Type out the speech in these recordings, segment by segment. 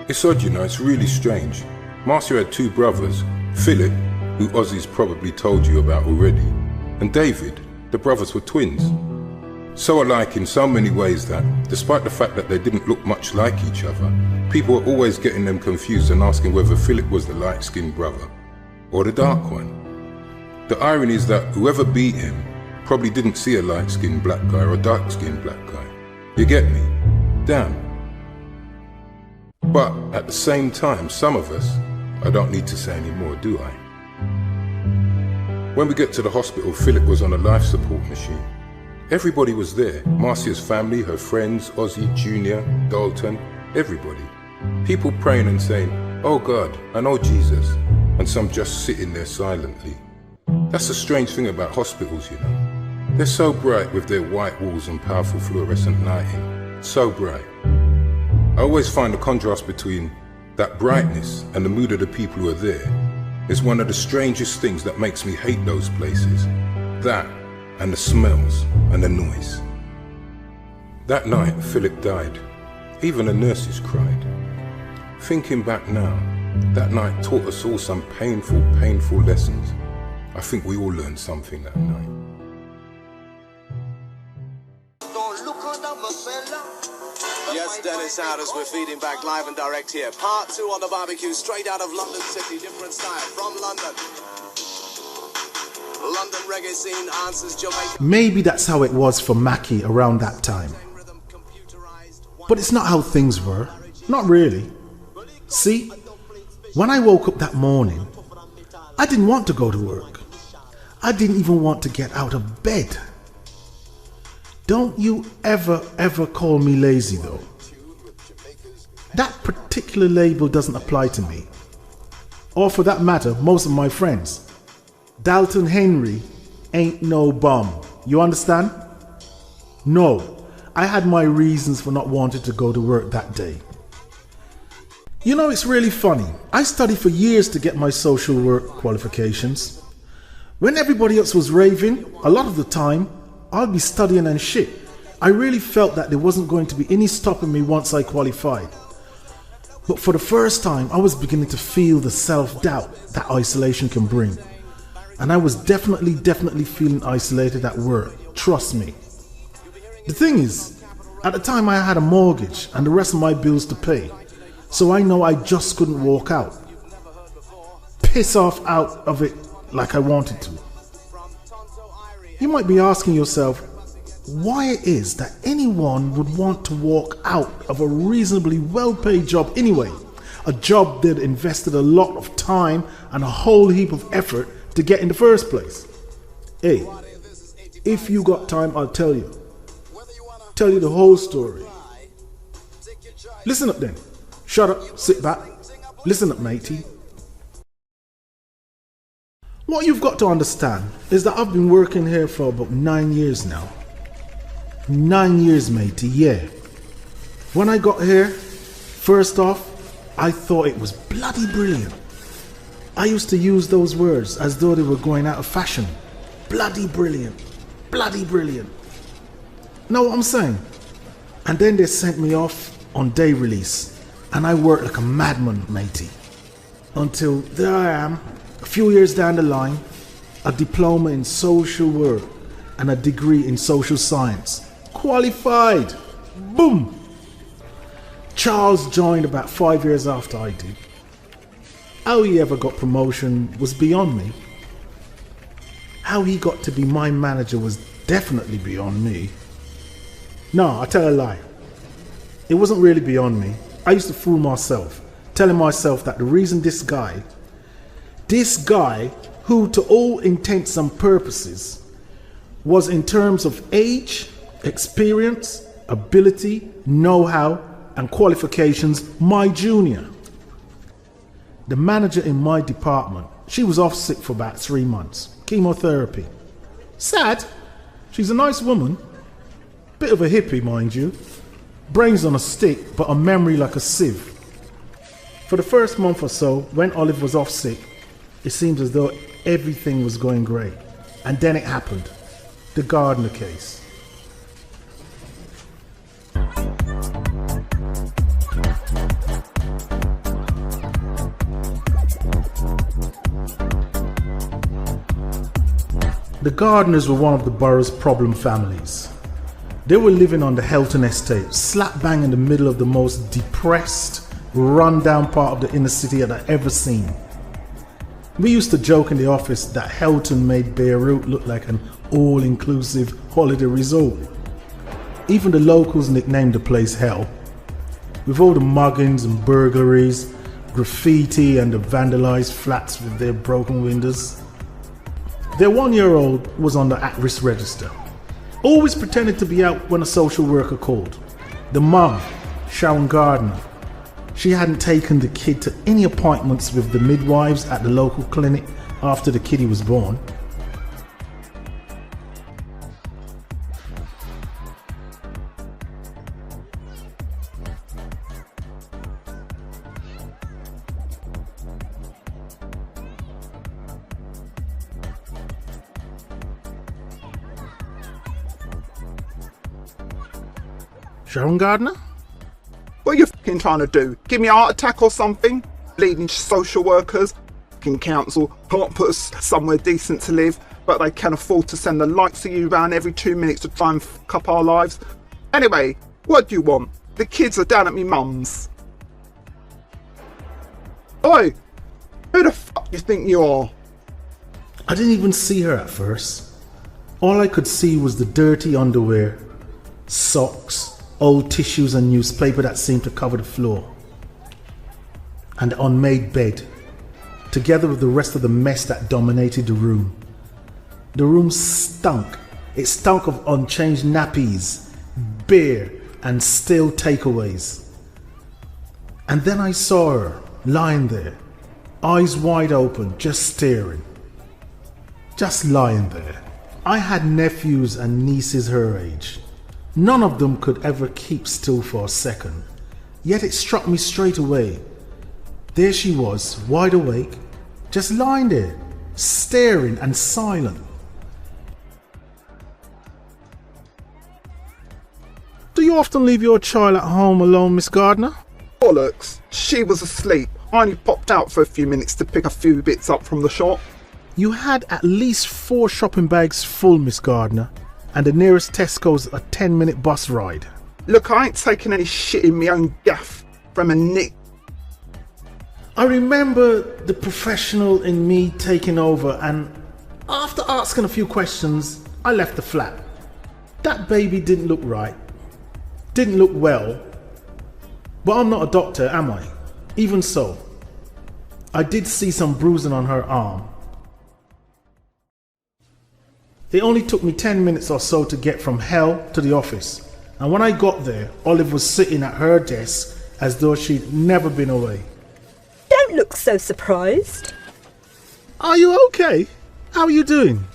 It's odd, you know, it's really strange. Marcia had two brothers, Phillip, who Ozzy's probably told you about already, and David. The brothers were twins. So alike in so many ways that, despite the fact that they didn't look much like each other, people were always getting them confused and asking whether Phillip was the light-skinned brother or the dark one. The irony is that whoever beat him probably didn't see a light-skinned black guy or a dark-skinned black guy. You get me? Damn. But at the same time, some of us, I don't need to say any more, do I? When we get to the hospital, Phillip was on a life support machine. Everybody was there. Marcia's family, her friends, Ozzy, Junior, Dalton, everybody. People praying and saying, "Oh God, I know Jesus," and some just sitting there silently. That's the strange thing about hospitals, you know. They're so bright with their white walls and powerful fluorescent lighting. So bright. I always find the contrast between that brightness and the mood of the people who are there is one of the strangest things that makes me hate those places. That and the smells and the noise. That night, Phillip died. Even the nurses cried. Thinking back now, that night taught us all some painful, painful lessons. I think we all learned something that night. Yes, Dennis out as we're feeding back live and direct here. Part 2 on the barbecue, straight out of London City, different style from London. London reggae scene answers Jamaica. Maybe that's how it was for Mackie around that time. But it's not how things were. Not really. See, when I woke up that morning, I didn't want to go to work. I didn't even want to get out of bed. Don't you ever call me lazy though. That particular label doesn't apply to me. Or for that matter, most of my friends. Dalton Henry ain't no bum. You understand? No, I had my reasons for not wanting to go to work that day. You know, it's really funny. I studied for years to get my social work qualifications. When everybody else was raving, a lot of the time, I'll be studying and shit. I really felt that there wasn't going to be any stopping me once I qualified. But for the first time, I was beginning to feel the self-doubt that isolation can bring. And I was definitely feeling isolated at work. Trust me. The thing is, at the time I had a mortgage and the rest of my bills to pay. So I know I just couldn't walk out. Piss off out of it like I wanted to. You might be asking yourself why it is that anyone would want to walk out of a reasonably well-paid job anyway. A job they'd invested a lot of time and a whole heap of effort to get in the first place. Hey, if you got time, I'll tell you. Tell you the whole story. Listen up then. Shut up, sit back. Listen up, matey. What you've got to understand is that I've been working here for about 9 years now. 9 years, matey, yeah. When I got here, first off, I thought it was bloody brilliant. I used to use those words as though they were going out of fashion. Bloody brilliant. Bloody brilliant. Know what I'm saying? And then they sent me off on day release. And I worked like a madman, matey. Until there I am, a few years down the line, a diploma in social work and a degree in social science. Qualified. Boom. Charles joined about 5 years after I did. How he ever got promotion was beyond me. How he got to be my manager was definitely beyond me. No, I tell a lie. It wasn't really beyond me. I used to fool myself, telling myself that the reason this guy who to all intents and purposes was in terms of age, experience, ability, know-how and qualifications my junior. The manager in my department, she was off sick for about 3 months. Chemotherapy. Sad. She's a nice woman. Bit of a hippie, mind you. Brains on a stick, but a memory like a sieve. For the first month or so, when Olive was off sick, it seemed as though everything was going great. And then it happened. The Gardner case. The Gardners were one of the borough's problem families. They were living on the Helton estate, slap bang in the middle of the most depressed, run-down part of the inner city that I'd ever seen. We used to joke in the office that Helton made Beirut look like an all-inclusive holiday resort. Even the locals nicknamed the place Hell. With all the muggings and burglaries, graffiti and the vandalized flats with their broken windows. Their 1-year-old was on the at-risk register. Always pretended to be out when a social worker called. The mum, Sharon Gardner, she hadn't taken the kid to any appointments with the midwives at the local clinic after the kiddie was born. Sharon Gardner? What are you fucking trying to do? Give me a heart attack or something? Bleeding social workers, fucking council can't put us somewhere decent to live, but they can afford to send the likes of you round every 2 minutes to try and fuck up our lives. Anyway, what do you want? The kids are down at me mum's. Oi, who the fuck do you think you are? I didn't even see her at first. All I could see was the dirty underwear, socks, old tissues and newspaper that seemed to cover the floor, and the unmade bed, together with the rest of the mess that dominated the room. The room stunk. It stunk of unchanged nappies, beer, and stale takeaways. And then I saw her lying there, eyes wide open, just staring. Just lying there. I had nephews and nieces her age. None of them could ever keep still for a second. Yet it struck me straight away. There she was, wide awake, just lying there, staring and silent. Do you often leave your child at home alone, Miss Gardner? Bollocks, she was asleep. I only popped out for a few minutes to pick a few bits up from the shop. You had at least 4 shopping bags full, Miss Gardner, and the nearest Tesco's a 10-minute bus ride. Look, I ain't taking any shit in my own gaff from a nick. I remember the professional in me taking over, and after asking a few questions, I left the flat. That baby didn't look right, didn't look well, but I'm not a doctor, am I? Even so, I did see some bruising on her arm. It only took me 10 minutes or so to get from Hell to the office, and when I got there, Olive was sitting at her desk as though she'd never been away. Don't look so surprised. Are you okay? How are you doing?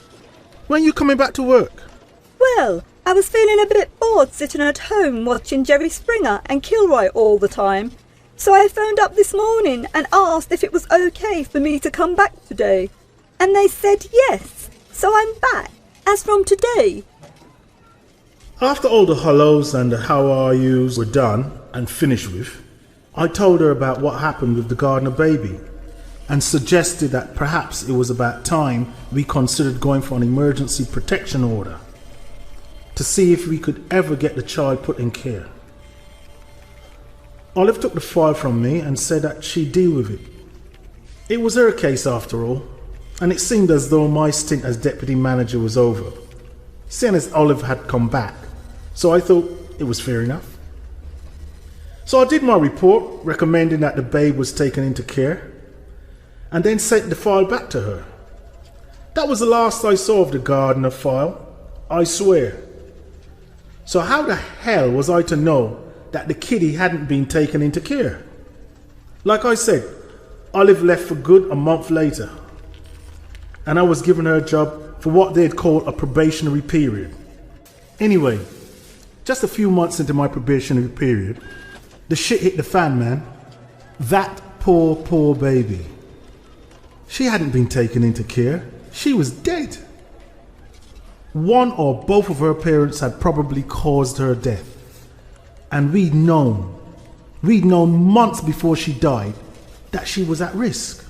When are you coming back to work? Well, I was feeling a bit bored sitting at home watching Jerry Springer and Kilroy all the time, so I phoned up this morning and asked if it was okay for me to come back today, and they said yes, so I'm back. As from today. After all the hellos and the how are yous were done and finished with, I told her about what happened with the Gardner baby and suggested that perhaps it was about time we considered going for an emergency protection order to see if we could ever get the child put in care. Olive took the file from me and said that she'd deal with it. It was her case after all, and it seemed as though my stint as deputy manager was over, seeing as Olive had come back, so I thought it was fair enough. So I did my report, recommending that the babe was taken into care, and then sent the file back to her. That was the last I saw of the Gardner file, I swear. So how the hell was I to know that the kiddie hadn't been taken into care? Like I said, Olive left for good a month later, and I was given her a job for what they'd call a probationary period. Anyway, just a few months into my probationary period, the shit hit the fan, man. That poor baby. She hadn't been taken into care. She was dead. One or both of her parents had probably caused her death. And we'd known months before she died that she was at risk.